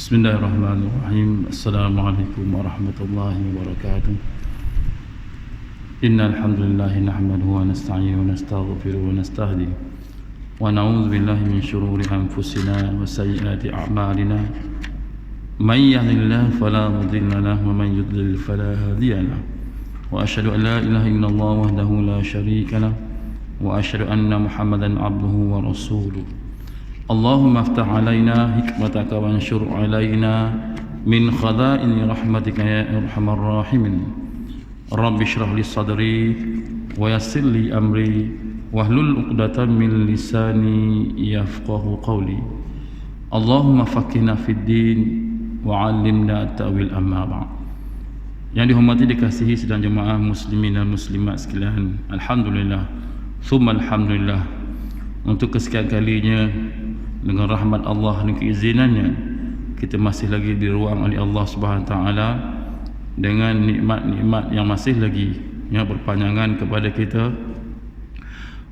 Bismillahirrahmanirrahim. Assalamualaikum warahmatullahi wabarakatuh. Innal hamdalillah nahmaduhu wa nasta'inuhu wa nastaghfiruhu wa nastahdihi wa na'udzu billahi min shururi anfusina wa sayyiati a'malina. May yahdihillahu fala mudilla lahu wa man yudlil fala hadiya lahu. Wa asyhadu an la ilaha illallah wahdahu la syarika lahu wa asyhadu anna Muhammadan 'abduhu wa rasuluh. Allahumma aftah alaina hikmataka wa anshur alaina min khada'ini rahmatika ya arhamar rahimin. Rabbi shrah li sadri wa yassir li amri wahlul 'uqdatam min lisani yafqahu qawli. Allahumma faqihna fid din wa 'allimna ta'wil amma ba'd. Yang dihormati, dikasihi sedang jemaah muslimin dan muslimat sekalian, alhamdulillah summa alhamdulillah, untuk kesekian kalinya dengan rahmat Allah dan keizinannya kita masih lagi diruang oleh Allah Subhanahu taala dengan nikmat-nikmat yang masih lagi berpanjangan kepada kita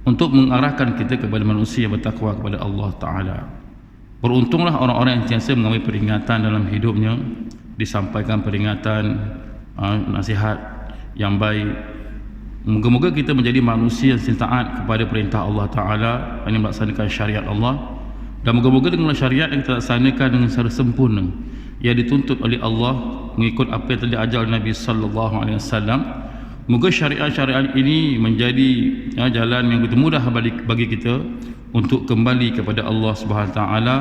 untuk mengarahkan kita kepada manusia yang bertakwa kepada Allah taala. Beruntunglah orang-orang yang sentiasa mengambil peringatan dalam hidupnya, disampaikan peringatan, nasihat yang baik. Moga-moga kita menjadi manusia yang taat kepada perintah Allah taala, yang melaksanakan syariat Allah. Dan moga-moga dengan syariat yang kita laksanakan dengan secara sempurna, yang dituntut oleh Allah mengikut apa yang telah diajar Nabi sallallahu alaihi wasallam. Moga syariat-syariat ini menjadi jalan yang begitu mudah bagi kita untuk kembali kepada Allah Subhanahu taala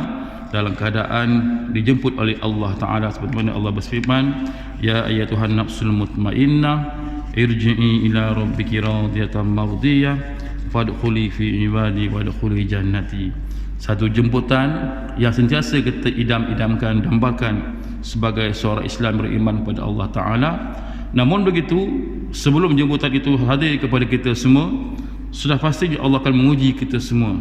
dalam keadaan dijemput oleh Allah taala, sebagaimana Allah berfirman, ya ayyatuhan nafsul mutmainnah irji'i ila rabbiki radiyatan mardiyah fadkhuli fi ibadi wadkhuli jannati. Satu jemputan yang sentiasa kita idam-idamkan, dambakan sebagai seorang Islam beriman kepada Allah Ta'ala. Namun begitu, sebelum jemputan itu hadir kepada kita semua, sudah pasti Allah akan menguji kita semua,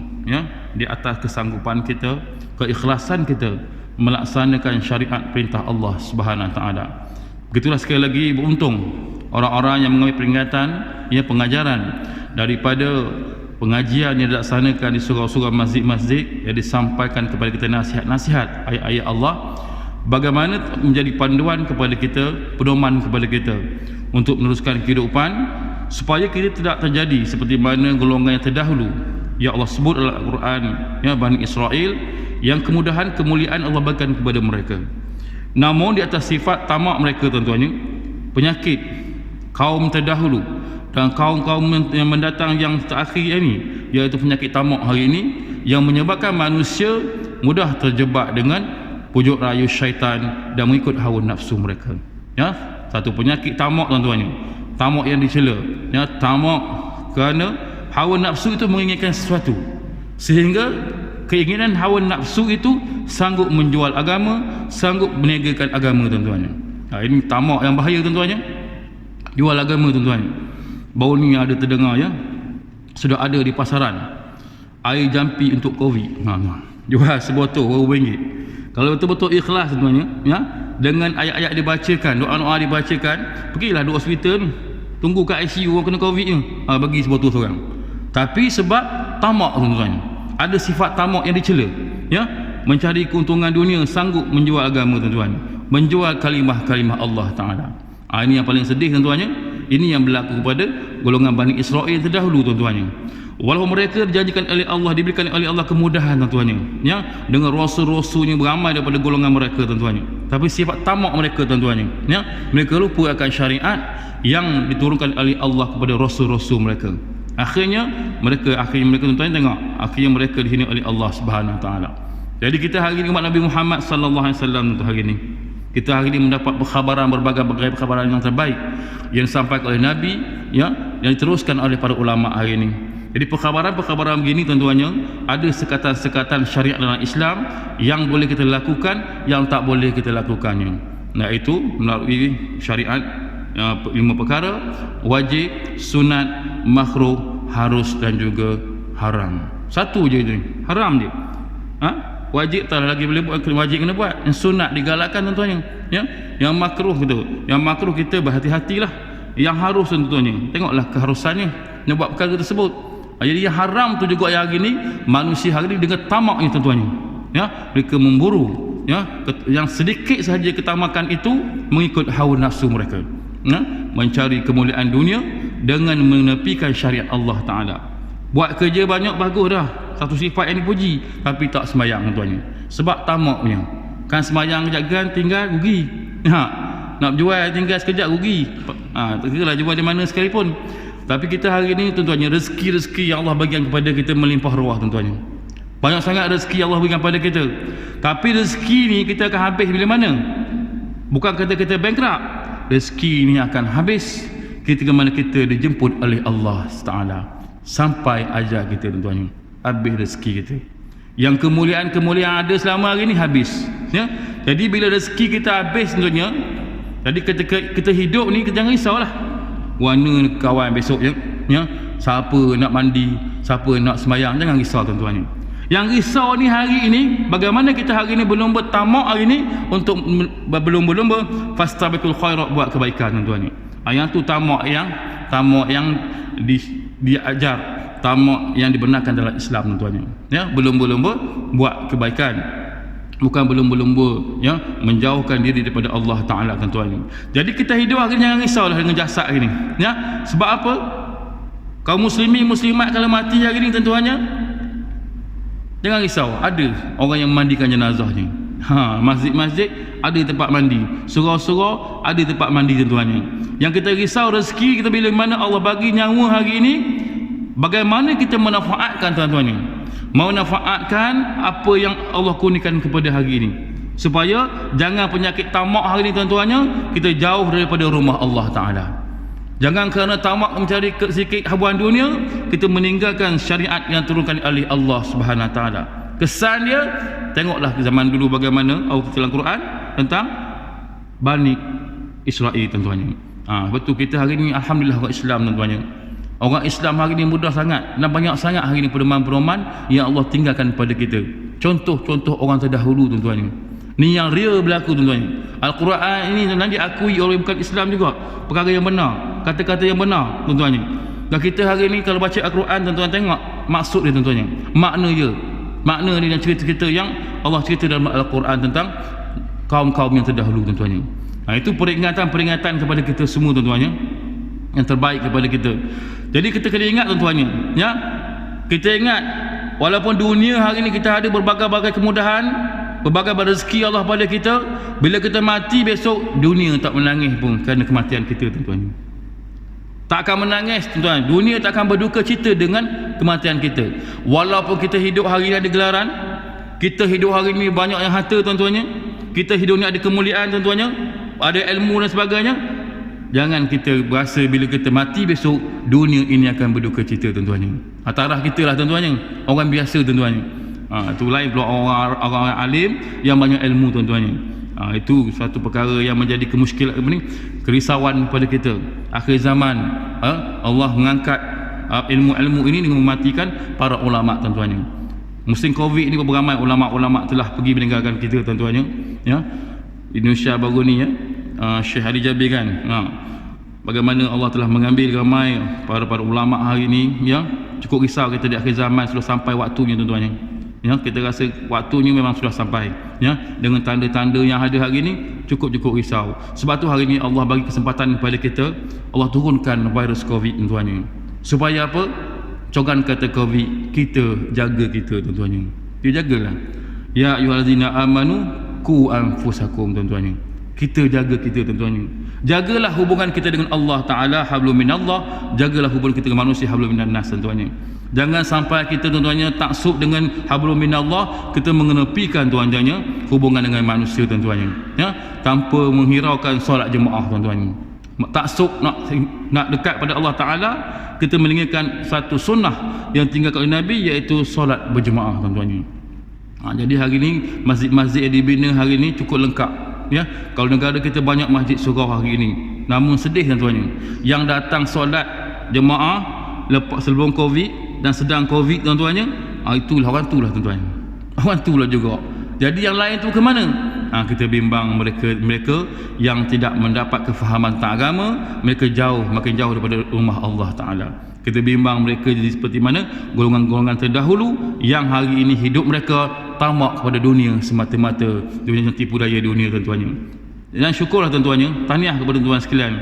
di atas kesanggupan kita, keikhlasan kita melaksanakan syariat perintah Allah Subhanahu Ta'ala. Begitulah sekali lagi beruntung orang-orang yang mengambil peringatan, pengajaran daripada pengajian yang dilaksanakan di surau-surau masjid-masjid, yang disampaikan kepada kita nasihat-nasihat ayat-ayat Allah, bagaimana menjadi panduan kepada kita, pedoman kepada kita untuk meneruskan kehidupan, supaya kita tidak terjadi seperti mana golongan yang terdahulu yang Allah sebut dalam Al-Quran, Bani Israel, yang kemudahan kemuliaan Allah berikan kepada mereka. Namun di atas sifat tamak mereka, tuan-tuannya, penyakit kaum terdahulu dan kaum-kaum yang mendatang yang terakhir ini, iaitu penyakit tamak hari ini, yang menyebabkan manusia mudah terjebak dengan pujuk rayu syaitan dan mengikut hawa nafsu mereka. Satu penyakit tamak, tuan-tuannya, tamak yang dicela, tamak kerana hawa nafsu itu menginginkan sesuatu, sehingga keinginan hawa nafsu itu sanggup menjual agama, sanggup menegakan agama, tuan-tuannya. Ini tamak yang bahaya, tuan-tuannya, jual agama, tuan-tuannya. Baru ni ada terdengar, sudah ada di pasaran air jampi untuk COVID, jual sebotol RM2. Kalau betul-betul ikhlas, sebenarnya, dengan ayat-ayat dibacakan, doa-doa dibacakan, pergilah di hospital ni, tunggu kat ICU orang kena COVID ni, bagi sebotol seorang. Tapi sebab tamak, tuan-tuan, ada sifat tamak yang dicela, mencari keuntungan dunia, sanggup menjual agama, tuan-tuan, menjual kalimah-kalimah Allah Ta'ala. Ini yang paling sedih, tuan-tuannya. Ini yang berlaku kepada golongan Bani Israel terdahulu, tuan-tuannya. Walaupun mereka dijanjikan oleh Allah, diberikan oleh Allah kemudahan, tuan-tuannya, dengan rasul-rasulnya beramai daripada golongan mereka, tuan-tuannya. Tapi sifat tamak mereka, tuan-tuannya, mereka lupa akan syariat yang diturunkan oleh Allah kepada rasul-rasul mereka. Akhirnya mereka, tuan-tuan, tengok, akhirnya mereka dihina oleh Allah Subhanahu taala. Jadi kita hari ini, umat Nabi Muhammad sallallahu alaihi wasallam, hari ini kita hari ini mendapat perkhabaran, berbagai perkhabaran yang terbaik yang disampaikan oleh Nabi, yang diteruskan oleh para ulama hari ini. Jadi perkhabaran-perkhabaran begini, tuan-tuannya, ada sekatan-sekatan syariat dalam Islam yang boleh kita lakukan, yang tak boleh kita lakukannya. Nah, itu melalui syariat 5 perkara: wajib, sunat, makruh, harus dan juga haram. Satu je itu, haram je. Wajib tak lagi boleh buat, wajib kena buat. Yang sunat digalakkan, tuan-tuannya, yang makruh kita berhati-hatilah. Yang harus, tuan-tuannya, tengoklah keharusannya nak buat perkara tersebut. Jadi yang haram tu juga yang hari ni manusia hari ni dengan tamaknya, tuan-tuannya, mereka memburu yang sedikit sahaja ketamakan itu mengikut hawa nafsu mereka, mencari kemuliaan dunia dengan menepikan syariat Allah Ta'ala. Buat kerja banyak bagus dah, satu sifat yang dipuji, tapi tak sembahyang tuannya, sebab tamaknya. Kan sembahyang kejap kan tinggal rugi, nak jual tinggal sekejap rugi, tak kira lah jual di mana sekalipun. Tapi kita hari ni tuan-tuannya, rezeki-rezeki yang Allah bagikan kepada kita melimpah ruah tuan-tuannya. Banyak sangat rezeki Allah berikan pada kita. Tapi rezeki ni kita akan habis bila mana? Bukan kata kita bankrupt. Rezeki ni akan habis ketika mana kita dijemput oleh Allah Ta'ala. Sampai ajal kita tuan-tuannya, habis rezeki kita. Yang kemuliaan-kemuliaan ada selama hari ni habis, Jadi bila rezeki kita habis tuan-tuannya, jadi ketika kita hidup ni, kita jangan risaulah warna kawan besok, siapa nak mandi, siapa nak sembahyang. Jangan risau tuan-tuannya. Yang risau ni hari ini, bagaimana kita hari ini berlomba tamak hari ini untuk berlomba-lomba fastabiqul khairat, buat kebaikan tuan-tuan ni. Yang tu tamak yang diajar, tamak yang dibenarkan dalam Islam tuan-tuan ni. Berlomba-lomba buat kebaikan, bukan berlomba-lomba menjauhkan diri daripada Allah Ta'ala tuan-tuan ni. Jadi kita hidup hari ni jangan risaulah dengan jasad hari ni, sebab apa? Kaum muslimin muslimat kalau mati hari ni tuan-tuannya, jangan risau, ada orang yang mandikan jenazahnya. Masjid-masjid ada tempat mandi, surau-surau ada tempat mandi tuan-tuannya. Yang kita risau rezeki kita bila mana Allah bagi nyawa hari ini, bagaimana kita memanfaatkan tuan-tuannya, memanfaatkan apa yang Allah kurniakan kepada hari ini, supaya jangan penyakit tamak hari ini tuan-tuannya kita jauh daripada rumah Allah Ta'ala. Jangan kerana tamak mencari sedikit habuan dunia, kita meninggalkan syariat yang turunkan oleh Allah Subhanahu Wa Taala. Kesan dia, tengoklah zaman dulu bagaimana Allah dalam Quran tentang Bani Israel tuan-tuannya. Betul, kita hari ini alhamdulillah orang Islam tuan-tuannya. Orang Islam hari ini mudah sangat dan banyak sangat hari ini pedoman-pedoman yang Allah tinggalkan kepada kita. Contoh-contoh orang terdahulu tuan-tuannya. Ni yang real berlaku tuan-tuan. Al-Quran ini nanti diakui oleh bukan Islam juga, perkara yang benar, kata-kata yang benar tuan-tuan. Dan kita hari ni kalau baca Al-Quran tuan-tuan, tengok maksud dia tuan-tuan, makna dia dan cerita-cerita yang Allah cerita dalam Al-Quran tentang kaum-kaum yang terdahulu tuan-tuan. Itu peringatan-peringatan kepada kita semua tuan-tuan, yang terbaik kepada kita. Jadi kita kena ingat tuan-tuan, kita ingat walaupun dunia hari ni kita ada berbagai-bagai kemudahan, berbagai rezeki Allah pada kita, bila kita mati besok, dunia tak menangis pun kerana kematian kita tuan-tuan. Tak akan menangis tuan-tuan, dunia tak akan berduka cita dengan kematian kita. Walaupun kita hidup hari ini ada gelaran, kita hidup hari ini banyak yang harta tuan-tuannya, kita hidup ni ada kemuliaan tuan-tuannya, ada ilmu dan sebagainya, jangan kita berasa bila kita mati besok dunia ini akan berduka cita tuan-tuannya. Taraf kita lah tuan-tuannya, orang biasa tuan-tuannya. Itu lain pula orang alim yang banyak ilmu tuan-tuannya. Itu satu perkara yang menjadi kemuskilan kerisauan kepada kita. Akhir zaman Allah mengangkat ilmu-ilmu ini dengan mematikan para ulama tuan-tuannya. Musim Covid ini beramai ulama-ulama telah pergi meninggalkan kita tuan-tuannya. Indonesia baru ni Syekh Ali Jabir kan. Bagaimana Allah telah mengambil ramai para ulama hari ini, cukup risau kita di akhir zaman sudah sampai waktunya tuan-tuannya. Kita rasa waktunya memang sudah sampai, dengan tanda-tanda yang ada hari ini cukup risau. Sebab tu hari ini Allah bagi kesempatan kepada kita, Allah turunkan virus Covid tuan-tuannya. Supaya apa? Cogan kata Covid, kita jaga kita tuan-tuannya. Dia jagalah. Ya ayyuhallazina amanu qu anfusakum tuan-tuannya. Kita jaga kita tuan-tuannya. Jagalah hubungan kita dengan Allah Ta'ala, hablum minallah. Jagalah hubungan kita dengan manusia, hablum minan nas tuan-tuannya. Jangan sampai kita tuan-tuannya taksub dengan hablum minallah, kita mengenepikan tuan-tuannya hubungan dengan manusia tuan-tuannya, tanpa menghiraukan solat jemaah tuan-tuannya. Taksub nak dekat pada Allah Ta'ala, kita meninggalkan satu sunnah yang tinggalkan oleh Nabi, iaitu solat berjemaah tuan-tuannya. Jadi hari ini masjid-masjid yang dibina hari ini cukup lengkap. Kalau negara kita banyak masjid surau hari ini, namun sedih tuan-tuannya, yang datang solat jemaah lepas sebelum Covid dan sedang Covid tuan-tuannya, itulah orang itulah tuan-tuan, orang itulah juga. Jadi yang lain tu ke mana? Kita bimbang mereka yang tidak mendapat kefahaman tentang agama, mereka makin jauh daripada rumah Allah Ta'ala. Kita bimbang mereka jadi seperti mana golongan-golongan terdahulu yang hari ini hidup mereka tamak kepada dunia semata-mata, dunia tipu daya dunia tuan-tuannya. Dan syukurlah tuan-tuannya, tahniah kepada tuan-tuan sekalian,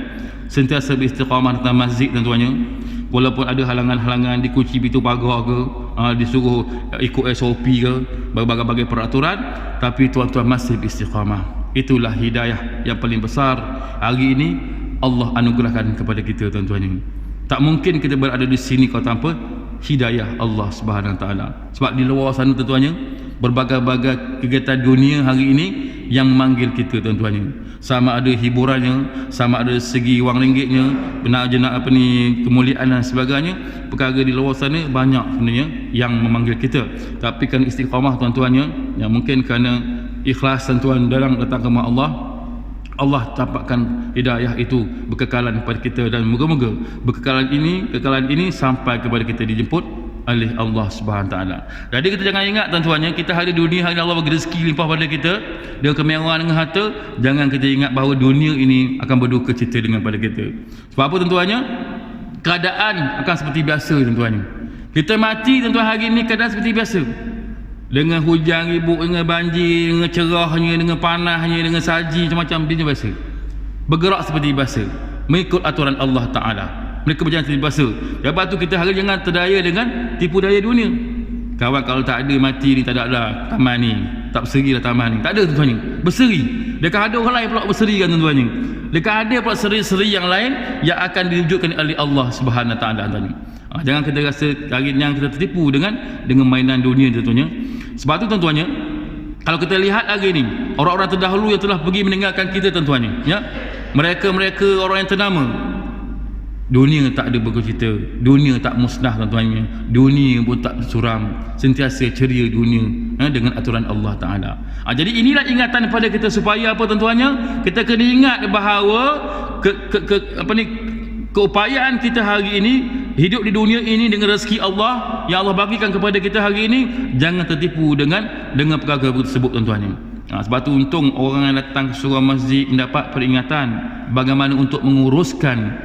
sentiasa beristiqamah tentang masjid tuan-tuannya. Walaupun ada halangan-halangan, dikunci pintu pagar ke, disuruh ikut SOP ke, berbagai-bagai peraturan, tapi tuan-tuan masih beristiqamah. Itulah hidayah yang paling besar hari ini Allah anugerahkan kepada kita tuan-tuannya. Tak mungkin kita berada di sini kalau tanpa hidayah Allah Subhanahu Wa Taala. Sebab di luar sana tuan-tuannya, berbagai-bagai kegiatan dunia hari ini yang memanggil kita tuan-tuannya. Sama ada hiburannya, sama ada segi wang ringgitnya, benar-benar kemuliaan dan sebagainya. Perkara di luar sana banyak sebenarnya yang memanggil kita. Tapi kerana istiqamah tuan-tuannya, yang mungkin kerana ikhlas tuan-tuan dalam datang ke rumah Allah tampakkan hidayah itu berkekalan kepada kita, dan moga-moga kekekalan ini sampai kepada kita dijemput oleh Allah Subhanahu Taala. Jadi kita jangan ingat tuan-tuannya, kita hari dunia hari Allah bagi rezeki limpah pada kita dengan kemewahan dengan harta, jangan kita ingat bahawa dunia ini akan berduka cita dengan pada kita. Sebab apa tuan-tuannya? Keadaan akan seperti biasa tuan-tuannya. Kita mati tuan-tuan hari ini keadaan seperti biasa. Dengan hujan ribut, dengan banjir, dengan cerahnya, dengan panasnya, dengan salji, macam-macam dia biasa. Bergerak seperti biasa, mengikut aturan Allah Ta'ala. Mereka berjalan seperti biasa. Lepas tu kita harus jangan terdaya dengan tipu daya dunia. Kawan kalau tak ada mati ni, tak ada lah taman ni, tak berseri lah taman ni. Tak ada tuan-tuannya, berseri. Dekat ada orang lain pula berseri kan tuan-tuannya. Dekat ada pula seri-seri yang lain yang akan diwujudkan oleh Allah Subhanahu Ta'ala tuan-tuannya. Jangan kita rasa hari yang kita tertipu dengan mainan dunia tuan-tuannya. Sebab tu tuan-tuannya, kalau kita lihat hari ni orang-orang terdahulu yang telah pergi meninggalkan kita tuan-tuannya, ya, mereka orang yang ternama, dunia tak ada bercita, dunia tak musnah tuan-tuannya, dunia pun tak suram, sentiasa ceria dunia, dengan aturan Allah Ta'ala. Jadi inilah ingatan kepada kita supaya apa tuan-tuannya, kita kena ingat bahawa keupayaan kita hari ini hidup di dunia ini dengan rezeki Allah yang Allah bagikan kepada kita hari ini, jangan tertipu dengan perkara tersebut tuan-tuannya. Sebab tu untung orang yang datang ke surau masjid mendapat peringatan bagaimana untuk menguruskan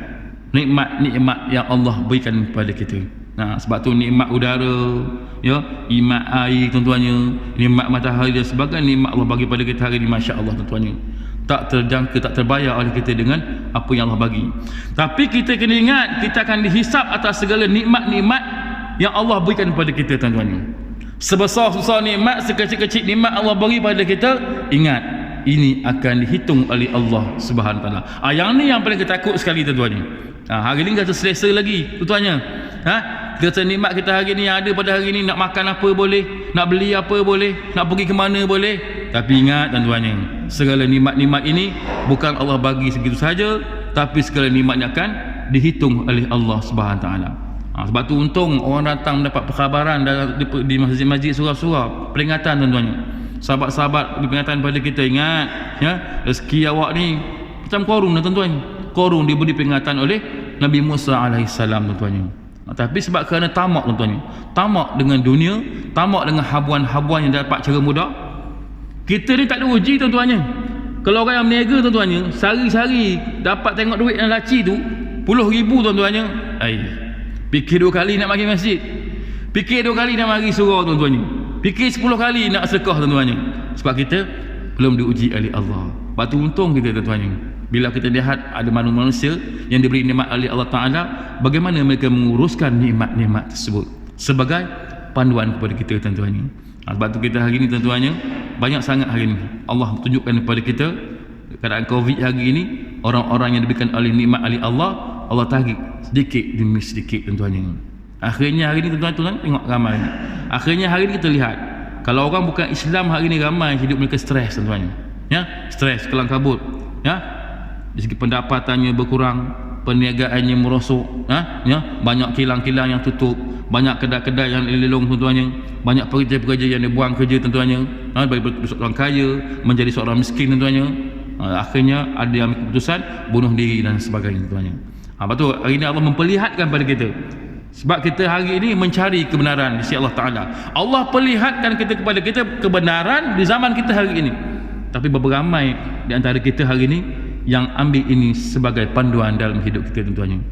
nikmat-nikmat yang Allah berikan kepada kita. Sebab tu nikmat udara, ya, nikmat air tuan-tuannya, nikmat matahari dan sebagainya, nikmat Allah bagi pada kita hari ini, masya-Allah tuan-tuannya. Tak terjangka, tak terbayar oleh kita dengan apa yang Allah bagi. Tapi kita kena ingat, kita akan dihisap atas segala nikmat-nikmat yang Allah berikan kepada kita tuan-tuannya. Sebesar-besar nikmat, sekecil-kecil nikmat Allah beri pada kita, ingat, ini akan dihitung oleh Allah Subhanahu Taala. Yang ni yang paling kita takut sekali tuan-tuannya. Hari ni kita selesa lagi tuan-tuannya. Kita nikmat kita hari ni yang ada pada hari ni, nak makan apa boleh, nak beli apa boleh, nak pergi ke mana boleh. Tapi ingat tuan-tuannya, segala nikmat-nikmat ini bukan Allah bagi segitu saja, tapi segala nikmatnya akan dihitung oleh Allah Subhanahu Taala. Sebab tu untung orang datang mendapat perkhabaran di masjid-masjid surau-surau, peringatan tuan-tuannya. Sahabat-sahabat peringatan pada kita, ingat ya, rezeki awak ni macam korun tuan-tuan. Korun diberi peringatan oleh Nabi Musa alaihissalam tuan-tuannya. Tapi sebab kerana tamak tuan-tuannya, tamak dengan dunia, tamak dengan habuan-habuan yang dapat cara mudah, kita ni tak ada uji tuan-tuannya. Kalau orang yang berniaga tuan-tuannya, sehari-hari dapat tengok duit yang laci tu puluh ribu tuan-tuannya, fikir 2 kali nak pergi masjid, fikir 2 kali nak mari surau tuan-tuannya, fikir 10 kali nak sedekah tuan-tuannya. Sebab kita belum diuji oleh Allah. Lepas tu untung kita tuan-tuannya, bila kita lihat ada manusia yang diberi nikmat oleh Allah Ta'ala, bagaimana mereka menguruskan nikmat-nikmat tersebut sebagai panduan kepada kita tuan-tuannya. Sebab tu kita hari ini tuan-tuannya, banyak sangat hari ini Allah tunjukkan kepada kita keadaan Covid hari ini, orang-orang yang diberikan oleh nikmat oleh Allah, Allah tarik sedikit demi sedikit tuan-tuannya. Akhirnya hari ini tuan-tuan tengok ramai. Akhirnya hari ini kita lihat, kalau orang bukan Islam hari ini ramai hidup mereka stres tuan-tuannya. Ya, stres, kelang kabut. Ya, dari segi pendapatannya berkurang, perniagaannya merosot, ya, banyak kilang-kilang yang tutup, banyak kedai-kedai yang lelong tuan-tuannya, banyak pekerja-pekerja yang dibuang kerja tuan-tuannya, dari seorang kaya menjadi seorang miskin tuan-tuannya. Akhirnya ada yang ambil keputusan bunuh diri dan sebagainya tuan-tuannya. Lepas tu hari ini Allah memperlihatkan pada kita, sebab kita hari ini mencari kebenaran di sisi Allah Ta'ala. Allah perlihatkan kita kepada kita kebenaran di zaman kita hari ini. Tapi berapa ramai di antara kita hari ini yang ambil ini sebagai panduan dalam hidup kita tuan-tuannya.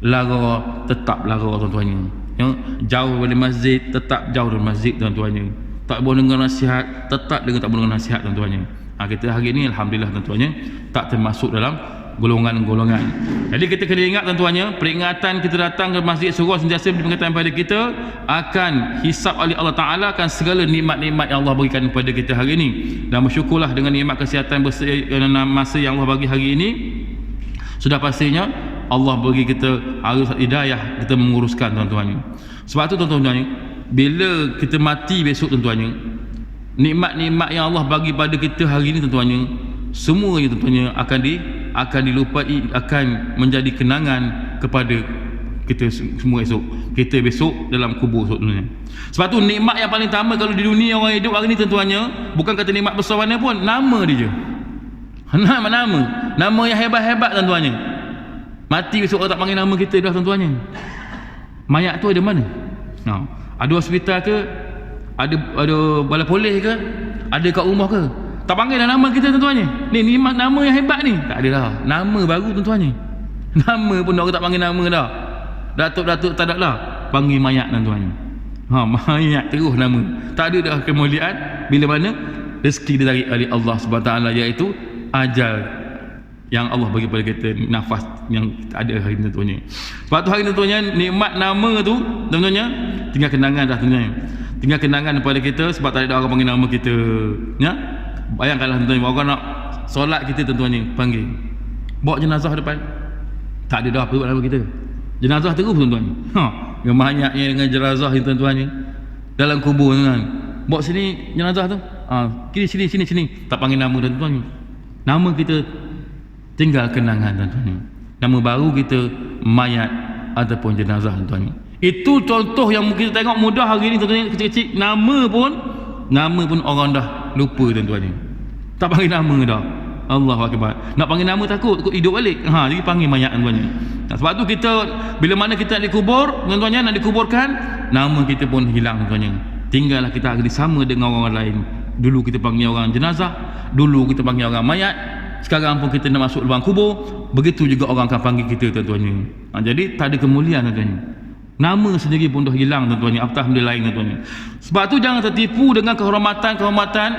lara tetap lara tuan-tuannya, ya, jauh dari masjid tetap jauh dari masjid tuan-tuannya, tak boleh dengar nasihat tetap tak boleh dengar nasihat tuan-tuannya. Kita hari ini alhamdulillah tuan-tuannya tak termasuk dalam golongan-golongan. Jadi kita kena ingat tuan-tuannya, peringatan kita datang ke masjid surau sentiasa diperingatkan pada kita akan hisab oleh Allah Ta'ala akan segala nikmat-nikmat yang Allah berikan kepada kita hari ini, dan bersyukurlah dengan nikmat kesihatan masa yang Allah bagi hari ini. Sudah pastinya Allah bagi kita harus hidayah kita menguruskan tuan-tuannya. Sebab tu tuan-tuannya, bila kita mati besok tuan-tuannya, nikmat-nikmat yang Allah bagi pada kita hari ini tuan-tuannya, semuanya tuan-tuannya akan dilupai, akan menjadi kenangan kepada kita semua esok. Kita besok dalam kubur esok dunia. Sebab tu nikmat yang paling utama kalau di dunia orang hidup hari ni tuan-tuannya, bukan kata nikmat besar mana pun, nama dia je. Nama yang hebat-hebat tuan-tuannya. Mati besok orang tak panggil nama kita dah tuan-tuannya. Mayat tu ada mana? Ada hospital ke? Ada balai polis ke? Ada kat rumah ke? Tak panggil dah nama kita tuan-tuannya. Ni nama yang hebat ni. Tak ada dah. Nama baru tuan-tuannya. Nama pun orang tak panggil nama dah. Datuk-datuk tak ada lah. Panggil mayat tuan-tuannya. Mayat terus nama. Tak ada dah kemuliaan bila mana rezeki dia dari Allah SWT, iaitu ajal yang Allah bagi pada kita, nafas yang ada hari ni tuan-tuannya. Sebab tu hari ni tuan-tuannya, nikmat nama tu tuan-tuannya tinggal kenangan dah tuan-tuannya. Tinggal kenangan kepada kita sebab tak ada orang panggil nama kita, ya. Bayangkanlah tuan-tuan, orang nak solat kita tuan-tuan ni panggil, bawa jenazah depan, tak ada dah apa nama kita, jenazah terus tuan-tuan. Mayatnya dengan jenazah ni tuan-tuan ni dalam kubur tuan-tuan, bawa sini jenazah tu, sini, tak panggil nama tuan-tuan. Nama kita tinggal kenangan tuan-tuan. Nama baru kita mayat ataupun jenazah tuan-tuan. Itu contoh yang kita tengok mudah hari ni tuan-tuan, kecil-kecil nama pun orang dah lupa tuan-tuan ni. Tak panggil nama dah. Allahu Akbar. Nak panggil nama takut hidup balik. Jadi panggil mayat tuan-tuan ni. Sebab tu kita bila mana kita nak dikubur tuan-tuan, nak dikuburkan, nama kita pun hilang tuan-tuan. Tinggallah kita hari sama dengan orang lain. Dulu kita panggil orang jenazah, dulu kita panggil orang mayat, sekarang pun kita nak masuk lubang kubur, begitu juga orang akan panggil kita tuan-tuan. Jadi tak ada kemuliaan tuan-tuan. Nama sendiri pun dah hilang tuan-tuan, apatah benda lain tuan-tuan. Sebab tu jangan tertipu dengan kehormatan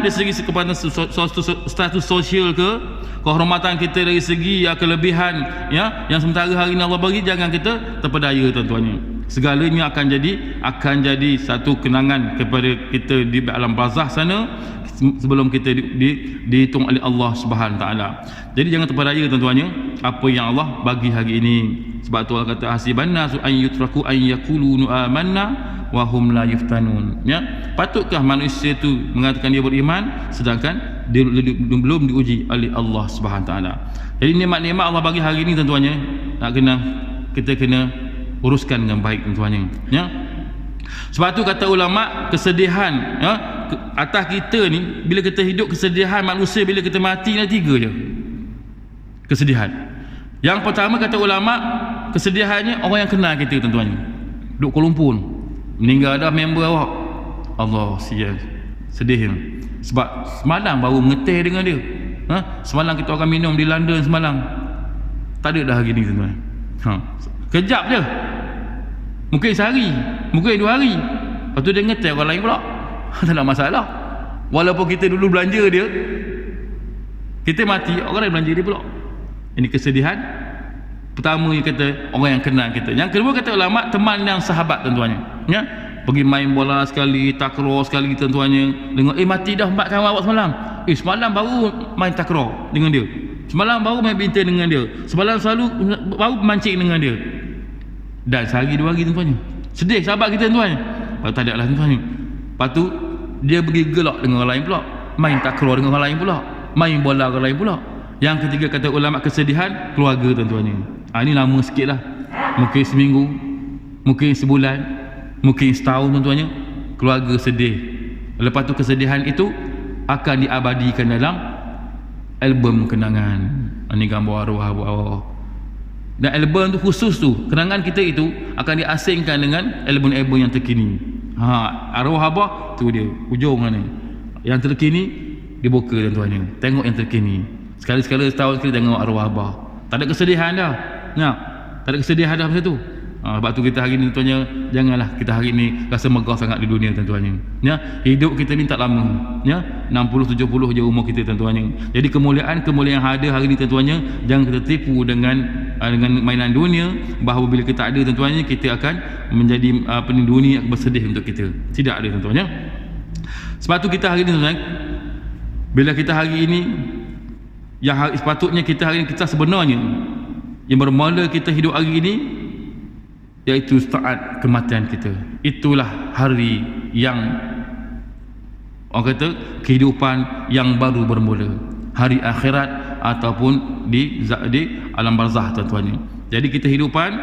dari segi kepada status sosial ke, kehormatan kita dari segi kelebihan, ya, yang sementara hari ini Allah bagi, jangan kita terpedaya tuan-tuan. Segalanya akan jadi satu kenangan kepada kita di alam barzah sana sebelum kita dihitung oleh Allah Subhanahu Taala. Jadi jangan terpedaya tuan-tuannya apa yang Allah bagi hari ini. Sebab tu Allah kata hasiban nasu an yutraku an yaqulu amanna wa hum la yuftanun. Ya, patutkah manusia itu mengatakan dia beriman sedangkan dia belum diuji oleh Allah Subhanahu Taala. Jadi nikmat-nikmat Allah bagi hari ini tuan-tuannya, kita kena uruskan dengan baik tuan-tuannya, ya. Sebab tu kata ulama, kesedihan, ya, atas kita ni bila kita hidup, kesedihan manusia bila kita mati ni 3 je kesedihan. Yang pertama kata ulama, kesedihannya orang yang kenal kita tuan-tuan, duduk Kuala Lumpur meninggal dah member awak, Allah sial, sedih. Sebab semalam baru mengetih dengan dia, semalam kita akan minum di London semalam, tak ada dah hari ni tuan-tuan. Kejap je, mungkin sehari, mungkin 2 hari, lepas tu dia ngetel orang lain pula. Tak ada masalah. Walaupun kita dulu belanja dia, kita mati, orang lain belanja dia pula. Ini kesedihan pertama yang kata orang yang kenal kita. Yang kedua kata ulama, teman yang sahabat tuan-tuannya, ya. Pergi main bola sekali, takraw sekali tuan-tuannya, dengar mati dah mak kawan awak semalam, semalam baru main takraw dengan dia, semalam baru main bintan dengan dia, semalam baru mancing dengan dia, dan sehari 2 hari tuan-tuannya. Sedih sahabat kita tuan-tuan. Lepas tak ada lah tuan-tuannya. Lepas tu dia pergi gelak dengan orang lain pula, main takraw dengan orang lain pula, main bola dengan orang lain pula. Yang ketiga kata ulama, kesedihan keluarga tuan-tuannya. Ini lama sikit lah, mungkin seminggu, mungkin sebulan, mungkin setahun tuan-tuannya, keluarga sedih. Lepas tu kesedihan itu akan diabadikan dalam album kenangan. Ini gambar arwah-arwah. Dan album tu khusus tu, kenangan kita itu akan diasingkan dengan album-album yang terkini. Arwah abah tu dia ujung mana. Yang terkini dibuka tuan-tuannya, tengok yang terkini. Sekali-sekala setahun sekali tengok arwah abah. Tak ada kesedihan dah. Tak ada kesedihan dah masa tu. Sebab tu kita hari ni tuan-tuannya, janganlah kita hari ni rasa megah sangat di dunia tuan-tuannya. Ya, hidup kita ni tak lama. Ya, 60 70 je umur kita tuan-tuannya. Jadi kemuliaan yang ada hari ni tuan-tuannya, jangan kita tipu dengan mainan dunia, bahawa bila kita ada tuan-tuannya kita akan menjadi dunia akan bersedih untuk kita. Tidak ada tuan-tuannya. Sebab tu kita hari ni tuan-tuan, bila kita hari ini sepatutnya kita hari ini, kita sebenarnya yang bermula kita hidup hari ini iaitu saat kematian kita. Itulah hari yang orang kata kehidupan yang baru bermula, hari akhirat ataupun di alam barzah tuan-tuannya. Jadi kita hidupan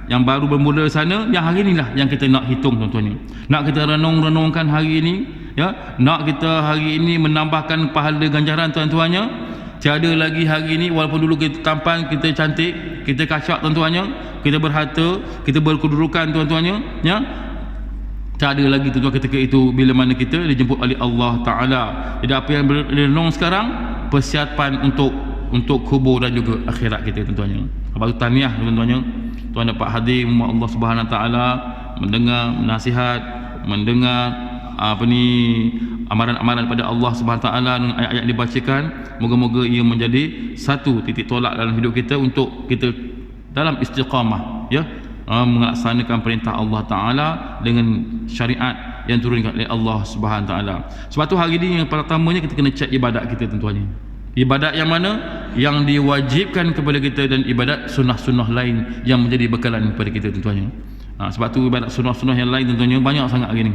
yang baru bermula sana, yang hari inilah yang kita nak hitung tuan-tuannya. Nak kita renungkan hari ini, ya, nak kita hari ini menambahkan pahala ganjaran tuan-tuannya. Tiada lagi hari ini, walaupun dulu kita tampan, kita cantik, kita kasyak tuan-tuannya, kita berharta, kita berkedudukan tuan-tuannya, ya, tak ada lagi tuan-tuan ketika itu bila mana kita dijemput oleh Allah Ta'ala. Jadi apa yang berenung sekarang, persiapan untuk kubur dan juga akhirat kita tuan-tuannya. Lepas tu tahniah tuan-tuannya, tuan dapat hadir rumah Allah Subhanahu Ta'ala, mendengar nasihat, mendengar amaran-amaran daripada Allah Subhanahu Taala dengan ayat-ayat dibacakan. Moga-moga ia menjadi satu titik tolak dalam hidup kita untuk kita dalam istiqamah, ya, melaksanakan perintah Allah Taala dengan syariat yang turunkan oleh Allah Subhanahu Taala. Sebab tu hari ini yang pertamanya kita kena cek ibadat kita tuan-tuannya. Ibadat yang mana yang diwajibkan kepada kita dan ibadat sunnah-sunnah lain yang menjadi bekalan kepada kita tuan-tuannya. Sebab tu ibadat sunnah-sunnah yang lain tuan-tuannya banyak sangat hari ni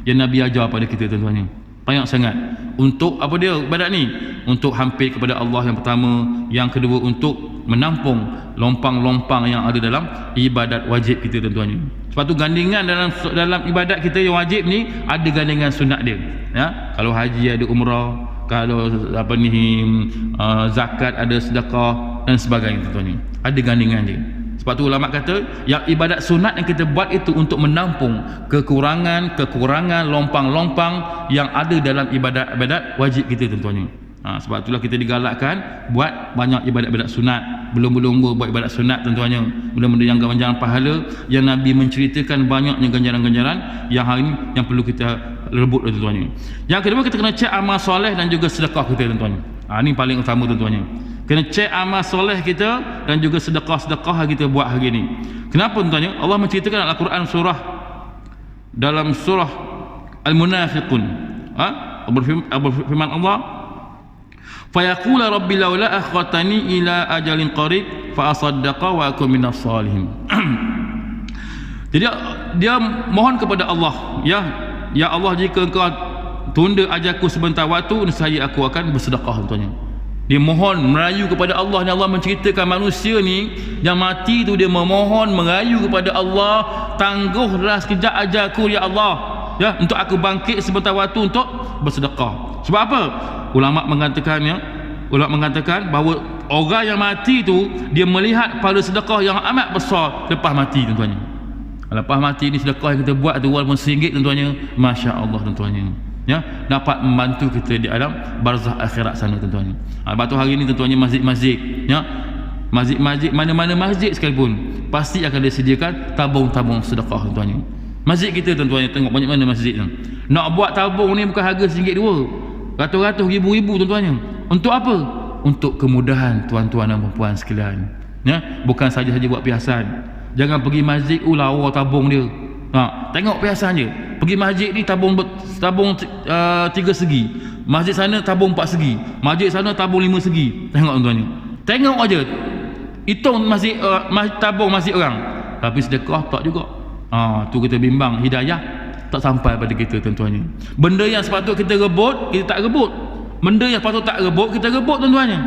yang Nabi ajar pada kita tuan-tuannya. Banyak sangat. Untuk apa dia ibadat ni? Untuk hampir kepada Allah yang pertama, yang kedua untuk menampung lompang-lompang yang ada dalam ibadat wajib kita tuan-tuannya. Sebab tu gandingan dalam ibadat kita yang wajib ni ada gandingan sunat dia. Ya, kalau haji ada umrah, kalau zakat ada sedekah dan sebagainya tuan-tuannya. Ada gandingan dia. Sebab tu ulama kata yang ibadat sunat yang kita buat itu untuk menampung kekurangan lompang-lompang yang ada dalam ibadat wajib kita tuan-tuannya. Sebab itulah kita digalakkan buat banyak ibadat-ibadat sunat. Belum buat ibadat sunat tuan-tuannya. Benda-benda yang ganjaran pahala yang Nabi menceritakan banyaknya ganjaran-ganjaran yang hari ini yang perlu kita rebut tuan-tuannya. Yang kedua, kita kena cek amal soleh dan juga sedekah kita tuan-tuannya. Ini paling utama tuan-tuannya. Kena cek amal soleh kita dan juga sedekah-sedekah yang kita buat hari ini. Kenapa tuan-tuannya? Allah menceritakan dalam Al-Quran dalam surah Al-Munafiqun. Berfirman Allah, "Fayaqula rabbi laula akhartani ila ajalin qarib fa asaddaqa wa akun minas salihin." Jadi dia mohon kepada Allah, ya Allah, jika engkau tunda ajalku sebentar waktu, nescaya aku akan bersedekah tuan-tuannya. Dia mohon, merayu kepada Allah. Dan Allah menceritakan manusia ni yang mati tu, dia memohon, merayu kepada Allah, tangguhlah sekejap ajalku ya Allah, ya, untuk aku bangkit sebentar waktu untuk bersedekah. Sebab apa? Ulama mengatakan bahawa orang yang mati tu dia melihat pada sedekah yang amat besar lepas mati tuan-tuannya. Lepas mati ni sedekah yang kita buat tu walaupun RM1 tuan-tuannya, masya-Allah tuan-tuannya, ya, dapat membantu kita di alam barzah akhirat sana tuan-tuannya. Sebab tu hari ni tuan-tuannya masjid-masjid, ya, masjid mana-mana masjid sekalipun pasti akan disediakan tabung-tabung sedekah tuan-tuannya. Masjid kita tuan-tuannya, tengok banyak mana masjid tu. Nak buat tabung ni bukan harga RM1-2, ratus-ratus, ribu-ribu tuan-tuannya. Untuk apa? Untuk kemudahan tuan-tuan dan puan sekalian, ya, bukan saja buat perhiasan. Jangan pergi masjid lawa tabung dia. Tengok perhiasan je. Pergi masjid ni tabung 3 segi, masjid sana tabung 4 segi, masjid sana tabung 5 segi. Tengok tuan-tuannya, tengok aja, hitung masjid tabung masjid orang, tapi sedekah tak juga. Tu kita bimbang, hidayah tak sampai pada kita tuan-tuannya. Benda yang sepatut kita rebut, kita tak rebut. Benda yang patut tak rebut, kita rebut tuan-tuannya.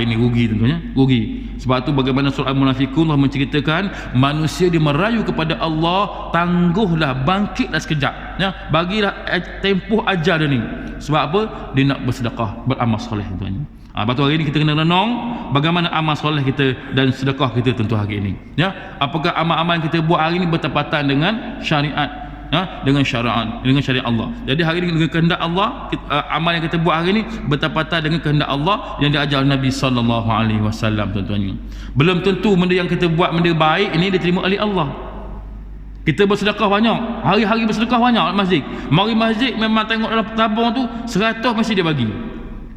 Ini rugi tuan-tuannya, rugi. Sebab tu bagaimana surah Al-Munafiqun Allah menceritakan manusia dia merayu kepada Allah, tangguhlah, bangkitlah sekejap, ya, bagilah tempoh ajal dia ni. Sebab apa? Dia nak bersedekah, beramal soleh tuan-tuannya. Lepas tu hari ni kita kena renung bagaimana amal soleh kita dan sedekah kita tentu hari ini, ya. Apakah amal-amal yang kita buat hari ni bertepatan dengan syariat dengan syariat Allah. Jadi hari ini dengan kehendak Allah, amal yang kita buat hari ini bertepatan dengan kehendak Allah yang diajar Nabi sallallahu alaihi wasallam tuan-tuan. Belum tentu benda yang kita buat benda baik ini diterima oleh Allah. Kita bersedekah banyak, hari-hari bersedekah banyak masjid. Mari masjid memang tengok dalam tabung tu 100 mesti dia bagi.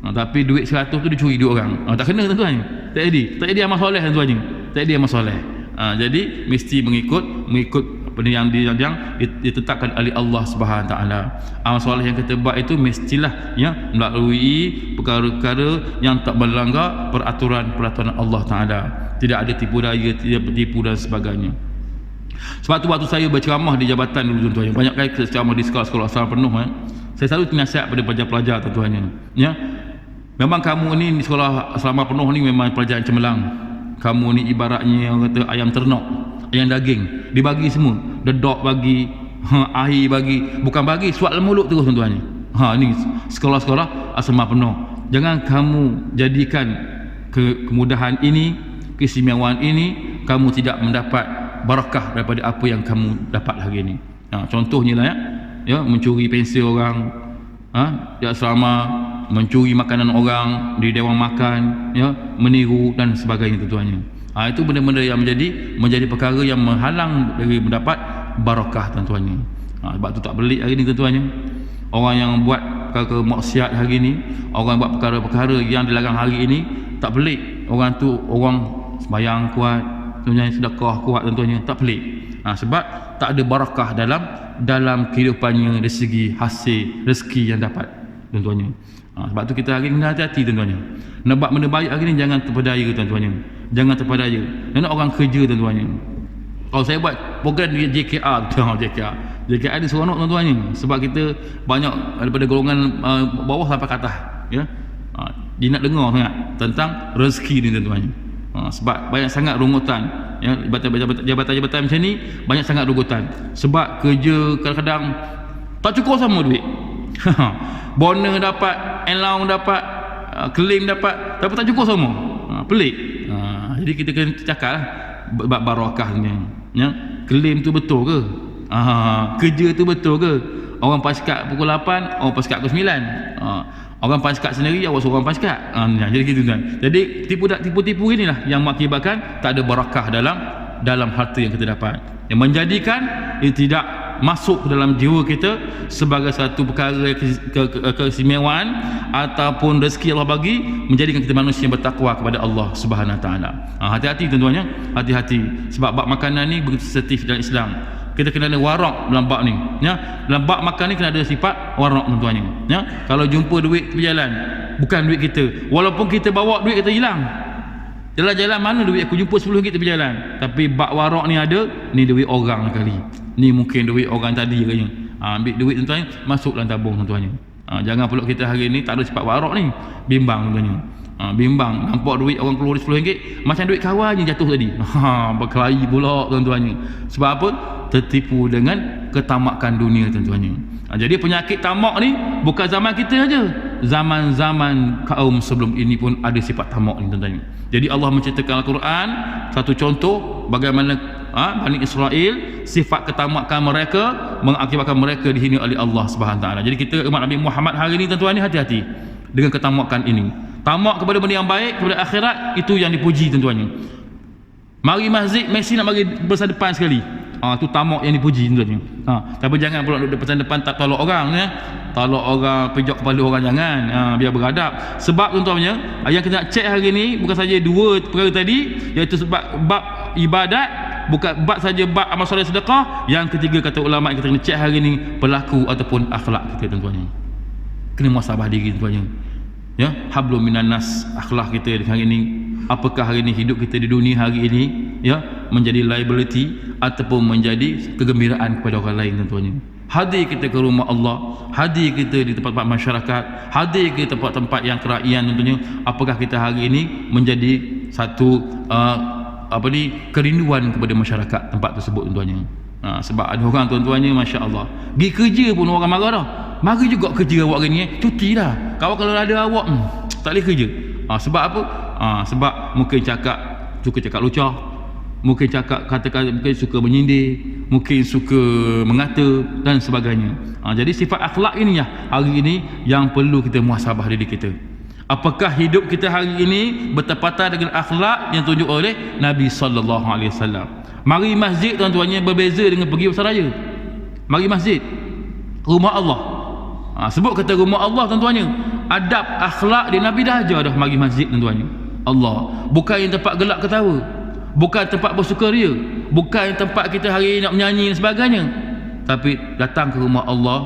Tapi duit 100 tu dia curi duit orang. Tak kena tuan-tuan. Tak jadi amal soleh tuan-tuan. Tak jadi amal soleh. Jadi mesti mengikut benda yang ditetapkan oleh Allah Subhanahu taala. Amal soleh yang kita buat itu mestilah melalui perkara-perkara yang tak melanggar peraturan Allah taala. Tidak ada tipu daya, tidak tipu dan sebagainya. Sebab tu waktu saya berceramah di jabatan dulu tuan-tuan, banyak kali ceramah di sekolah-sekolah asal penuh, saya selalu nasihat pada pelajar-pelajar tuan-tuan, memang kamu ni di sekolah asrama penuh ni memang pelajar yang cemerlang. Kamu ni ibaratnya orang kata ayam ternak, ayam daging, dibagi semua, dedok bagi, air bagi, bukan bagi suat mulut terus tuan-tuan. Ni sekolah-sekolah asrama penuh. Jangan kamu jadikan kemudahan ini, keistimewaan ini, kamu tidak mendapat barakah daripada apa yang kamu dapat hari ini. Contohnya lah mencuri pensel orang di asrama, mencuri makanan orang di dewan makan, meniru dan sebagainya tuan-tuan. Itu benda-benda yang menjadi perkara yang menghalang dari mendapat barakah tuan-tuan. Sebab tu tak pelik hari ni tuan-tuan. Orang yang buat perkara maksiat hari ni, orang buat perkara-perkara yang dilarang hari ini, tak pelik orang tu orang sembahyang kuat, tuan-tuan, sedekah kuat tuan-tuan, tak pelik. Sebab tak ada barakah dalam kehidupannya dari segi hasil rezeki yang dapat tuan-tuan. Sebab tu kita hari ni kena hati-hati tuan-tuan. Nak buat benda baik hari ni jangan terpedaya tuan-tuan. Jangan terpedaya. Nak orang kerja tuan-tuan. Kalau saya buat program di JKR, JKR ni seronok tuan-tuan. Sebab kita banyak daripada golongan bawah sampai ke atas, dia nak dengar sangat tentang rezeki ni tuan-tuan. Sebab banyak sangat rungutan, jabatan-jabatan macam ni banyak sangat rungutan. Sebab kerja kadang-kadang tak cukup sama duit. Bonus dapat, allowance dapat, claim dapat, tapi tak cukup sama. Pelik. Jadi kita kena cakap lah bab barakahnya. Claim tu betul ke? Kerja tu betul ke? Orang paskat pukul 8, orang paskat pukul 9. Orang paskat sendiri, awak seorang paskat. Jadi gitu kan. Jadi tipu-tipu inilah yang mengakibatkan tak ada barakah dalam harta yang kita dapat, yang menjadikan ia tidak masuk ke dalam jiwa kita sebagai satu perkara keistimewaan ataupun rezeki Allah bagi, menjadikan kita manusia yang bertakwa kepada Allah Subhanahu Wa Taala. Hati-hati tuan-tuan, hati-hati. Sebab bab makanan ni begitu sensitif dalam Islam. Kita kena ada warak dalam bab ni, dalam bab makan ni kena ada sifat warak tuan-tuan. Kalau jumpa duit tepi jalan, bukan duit kita, walaupun kita bawa duit kita hilang, jalan-jalan mana duit aku jumpa 10 ringgit tepi jalan, tapi bab warak ni ada, ni duit orang kali, ni mungkin duit orang tadi katanya. Ambil duit tuan-tuan, masuk dalam tabung tuan-tuan. Jangan pula kita hari ni tak ada sifat warak ni, bimbang tuan-tuan. Bimbang, nampak duit orang keluar RM10 macam duit kawan je jatuh tadi. Berkelahi pula tuan-tuan. Sebab apa? Tertipu dengan ketamakan dunia tuan-tuan. Jadi penyakit tamak ni bukan zaman kita saja, zaman-zaman kaum sebelum ini pun ada sifat tamak ni tuan-tuan. Jadi Allah menceritakan Al-Quran satu contoh bagaimana Bani Israel, sifat ketamakan mereka mengakibatkan mereka dihina oleh Allah Subhanahu Taala. Jadi kita umat Nabi Muhammad hari ni tuan-tuan ni hati-hati dengan ketamakan ini. Tamak kepada benda yang baik, kepada akhirat, itu yang dipuji tuan-tuan. Mari masjid, mesti nak bagi besar depan sekali. Tu tamak yang dipuji tuan-tuan. Tapi jangan pula duduk besar depan tak tolak orang, tolak orang, pejok kepala orang, jangan. Biar beradab. Sebab tuan-tuan, yang kita nak cek hari ni bukan saja dua perkara tadi, iaitu sebab bab ibadat, bukan bab saja bab amal soleh sedekah. Yang ketiga kata ulama kita kena cek hari ni perilaku ataupun akhlak kita tuan-tuan. Kena muhasabah diri tuan-tuan. Hablum minan nas, akhlak kita hari ini. Apakah hari ini hidup kita di dunia hari ini menjadi liability ataupun menjadi kegembiraan kepada orang lain tuan-tuan. Hadir kita ke rumah Allah, hadir kita di tempat-tempat masyarakat, hadir ke tempat-tempat yang keraian tuan-tuan. Apakah kita hari ini menjadi satu kerinduan kepada masyarakat tempat tersebut tuan-tuan. Sebab ada orang tuan-tuannya masya-Allah, pergi kerja pun orang marah dah. Mari juga kerja awak hari ni, cuti dah. Kalau ada awak tak boleh kerja. Sebab apa? Sebab mungkin suka cakap lucah, mungkin cakap kata-kata, mungkin suka menyindir, mungkin suka mengata dan sebagainya. Jadi sifat akhlak ini hari ini yang perlu kita muhasabah diri kita. Apakah hidup kita hari ini bertepatan dengan akhlak yang tunjuk oleh Nabi sallallahu alaihi wasallam? Mari masjid tuan-tuannya berbeza dengan pergi pasaraya. Mari masjid, rumah Allah. Sebut kata rumah Allah tuan-tuannya, adab akhlak dia Nabi dah ajar dah. Mari masjid tuan-tuannya Allah, bukan yang tempat gelak ketawa, bukan tempat bersukaria, bukan tempat kita hari ini nak menyanyi dan sebagainya, tapi datang ke rumah Allah,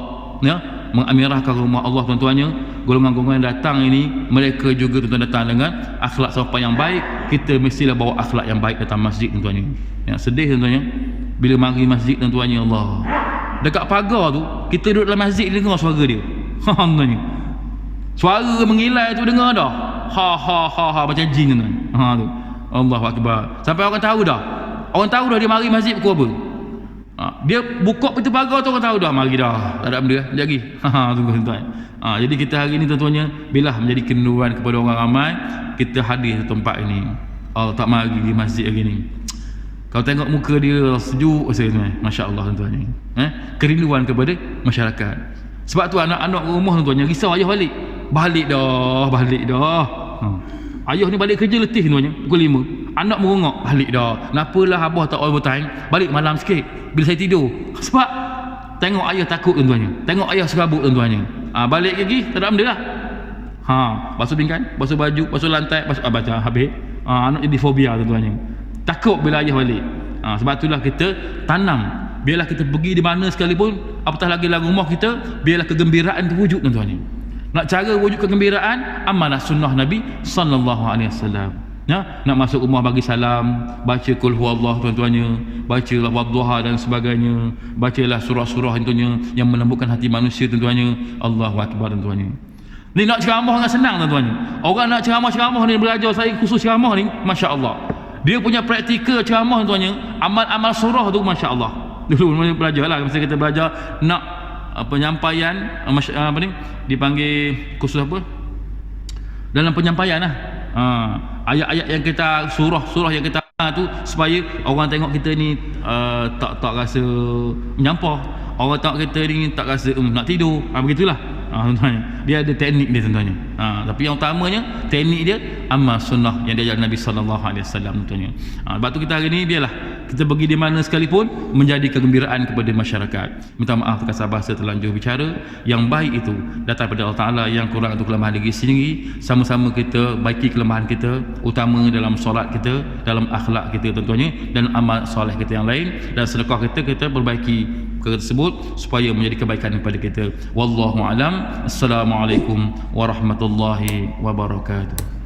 ya, mengamirahkan rumah Allah tuan-tuannya. Golongan-golongan yang datang ini, mereka juga tuan-tuan datang dengan akhlak sopan yang baik. Kita mestilah bawa akhlak yang baik datang masjid tuan-tuannya. Yang sedih tuan-tuannya, bila mari masjid tuan-tuannya Allah, dekat pagar tu kita duduk dalam masjid, dengar suara dia. Tuan-tuannya, suara mengilai tu dengar dah, ha macam jin tuan. Tu Allahu akbar. Sampai orang tahu dah. Orang tahu dah dia mari masjid pukul apa. Dia buka pintu pagar tu orang tahu dah mari dah. Tak ada benda lagi. Tunggu tuan. Jadi kita hari ni tuan-tuannya, bila menjadi kerinduan kepada orang ramai, kita hadir di tempat ini. Allah tak mari di masjid hari ni. Kau tengok muka dia sejuk sebenarnya, masya-Allah tuan-tuannya. Kerinduan kepada masyarakat. Sebab tu anak-anak rumah tuan-tuannya risau ayah balik. Balik dah. Ayah ni balik kerja letih tuannya pukul 5. Anak merongok, balik dah. Kenapalah abah tak overtime, balik malam sikit bila saya tidur. Sebab tengok ayah takut tuan-tuannya, tengok ayah serabut tuan-tuannya. Balik lagi tak ada benda lah. Basuh pinggan, basuh baju, basuh lantai, baca habis. Anak jadi fobia tuan-tuannya, takut bila ayah balik. Sebab itulah kita tanam, biarlah kita pergi di mana sekalipun, apatah lagi dalam rumah kita, biarlah kegembiraan terwujud tuan-tuannya. Nak cara wujud kegembiraan, amanah sunnah Nabi sallallahu alaihi wasallam. Nak masuk rumah bagi salam, baca qul huwallah tuan-tuannya, bacalah wadduha dan sebagainya, bacalah surah-surah tuan-tuannya yang melembutkan hati manusia tuan-tuannya. Allahu akbar tuan-tuannya. Ni nak ceramah dengan senang tuan-tuannya. Orang nak ceramah ni, belajar saya khusus ceramah ni, masya-Allah. Dia punya praktikal ceramah tuan-tuannya, amal-amal surah tu masya-Allah. Dulu belajarlah masa kita belajar nak penyampaian dipanggil khusus apa dalam penyampaian ayat-ayat yang kita surah yang kita tu, supaya orang tengok kita ni tak rasa menyampah, orang tengok kita ni tak rasa nak tidur, begitulah. Tuan-tuannya, dia ada teknik dia tuan-tuannya. Tapi yang utamanya teknik dia amal sunnah yang diajar Nabi sallallahu alaihi wasallam tuan-tuannya. Sebab tu kita hari ni biarlah kita pergi di mana sekalipun menjadi kegembiraan kepada masyarakat. Minta maaf terkasar bahasa terlanjur bicara. Yang baik itu datang daripada Allah Ta'ala, yang kurang itu kelemahan diri sendiri. Sama-sama kita baiki kelemahan kita, utama dalam solat kita, dalam akhlak kita tuan-tuannya, dan amal soleh kita yang lain, dan sedekah kita perbaiki tersebut supaya menjadi kebaikan kepada kita. Wallahu alam. Assalamualaikum warahmatullahi wabarakatuh.